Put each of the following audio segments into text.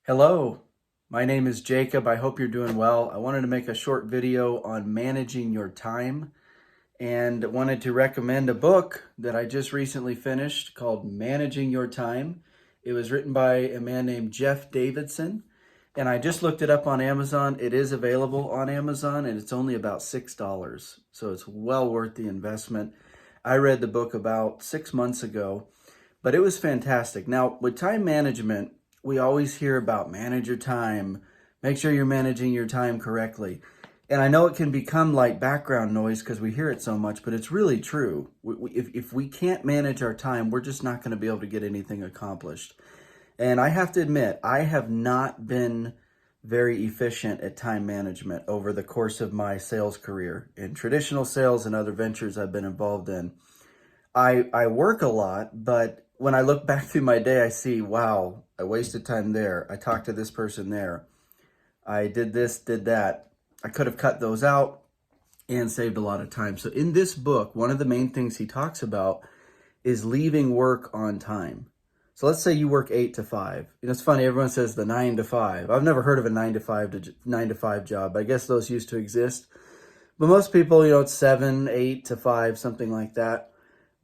Hello, my name is Jacob. I hope you're doing well. I wanted to make a short video on managing your time and wanted to recommend a book that I just recently finished called Managing Your Time. It was written by a man named Jeff Davidson, and I just looked it up on Amazon. It is available on Amazon and it's only about $6, so it's well worth the investment. I read the book about 6 months ago, but it was fantastic. Now, with time management, we always hear about manage your time, make sure you're managing your time correctly. And I know it can become like background noise because we hear it so much, but it's really true. If we can't manage our time, we're just not going to be able to get anything accomplished. And I have to admit, I have not been very efficient at time management over the course of my sales career in traditional sales and other ventures I've been involved in. I work a lot, but when I look back through my day, I see, wow, I wasted time there. I talked to this person there. I did this, did that. I could have cut those out and saved a lot of time. So in this book, one of the main things he talks about is leaving work on time. So let's say you work 8 to 5. It's funny, everyone says the 9 to 5. I've never heard of a 9 to 5 job. I guess those used to exist. But most people, it's 7, 8 to 5, something like that.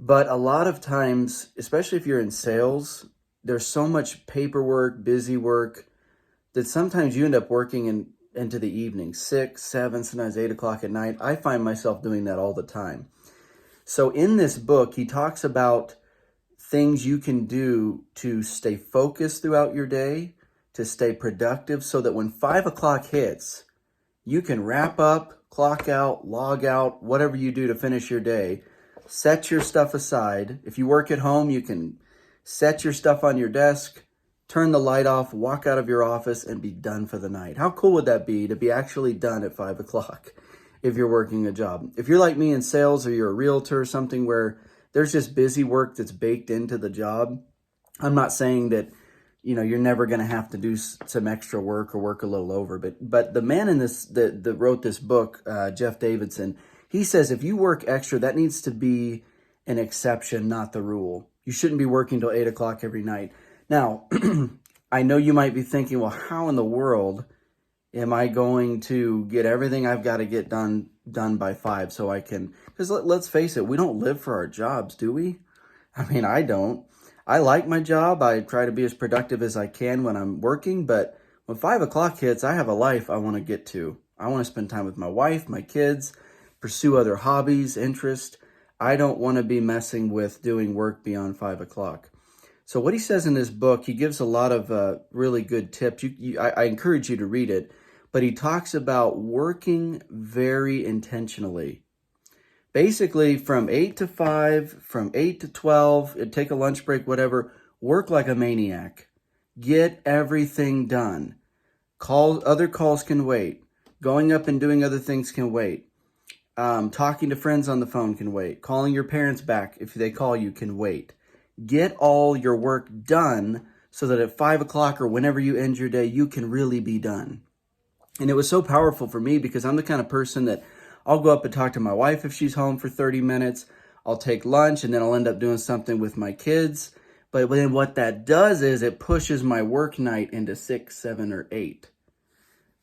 But a lot of times, especially if you're in sales, there's so much paperwork, busy work, that sometimes you end up working into the evening, 6, 7, sometimes 8 o'clock at night. I find myself doing that all the time. So in this book, he talks about things you can do to stay focused throughout your day, to stay productive, so that when 5 o'clock hits, you can wrap up, clock out, log out, whatever you do to finish your day. Set your stuff aside. If you work at home, you can set your stuff on your desk, turn the light off, walk out of your office, and be done for the night. How cool would that be to be actually done at 5 o'clock if you're working a job? If you're like me in sales or you're a realtor or something where there's just busy work that's baked into the job, I'm not saying that you're never going to have to do some extra work or work a little over. But the man in this that wrote this book, Jeff Davidson, he says if you work extra, that needs to be an exception, not the rule. You shouldn't be working till 8 o'clock every night. Now, I know you might be thinking, well, how in the world am I going to get everything I've got to get done by 5 so I can, because let's face it, we don't live for our jobs, do we? I mean, I don't. I like my job. I try to be as productive as I can when I'm working, but when 5 o'clock hits, I have a life I want to get to. I want to spend time with my wife, my kids, pursue other hobbies, interests. I don't want to be messing with doing work beyond 5 o'clock. So what he says in this book, he gives a lot of really good tips. I encourage you to read it, but he talks about working very intentionally. Basically, from 8 to 5, from 8 to 12, take a lunch break, whatever, work like a maniac. Get everything done. Other calls can wait. Going up and doing other things can wait. Talking to friends on the phone can wait. Calling your parents back if they call you can wait. Get all your work done so that at 5 o'clock or whenever you end your day, you can really be done. And it was so powerful for me because I'm the kind of person that I'll go up and talk to my wife if she's home for 30 minutes. I'll take lunch and then I'll end up doing something with my kids. But then what that does is it pushes my work night into 6, 7, or 8.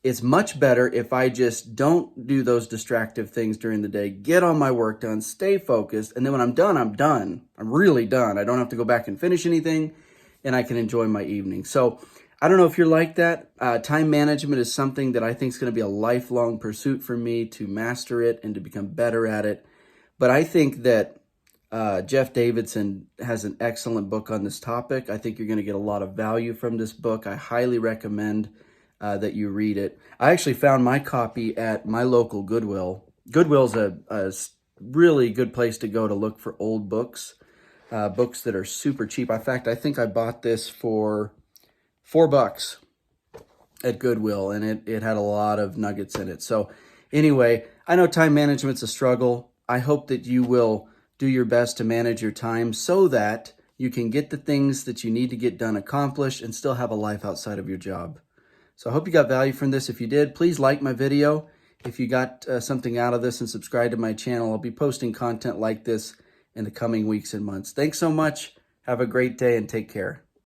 It's much better if I just don't do those distractive things during the day, get all my work done, stay focused, and then when I'm done, I'm done. I'm really done. I don't have to go back and finish anything, and I can enjoy my evening. So I don't know if you're like that. Time management is something that I think is going to be a lifelong pursuit for me to master it and to become better at it. But I think that Jeff Davidson has an excellent book on this topic. I think you're going to get a lot of value from this book. I highly recommend that you read it. I actually found my copy at my local Goodwill. Goodwill's a really good place to go to look for old books, books that are super cheap. In fact, I think I bought this for $4 at Goodwill, and it had a lot of nuggets in it. So anyway, I know time management's a struggle. I hope that you will do your best to manage your time so that you can get the things that you need to get done accomplished and still have a life outside of your job. So I hope you got value from this. If you did, please like my video. If you got something out of this, and subscribe to my channel. I'll be posting content like this in the coming weeks and months. Thanks so much. Have a great day and take care.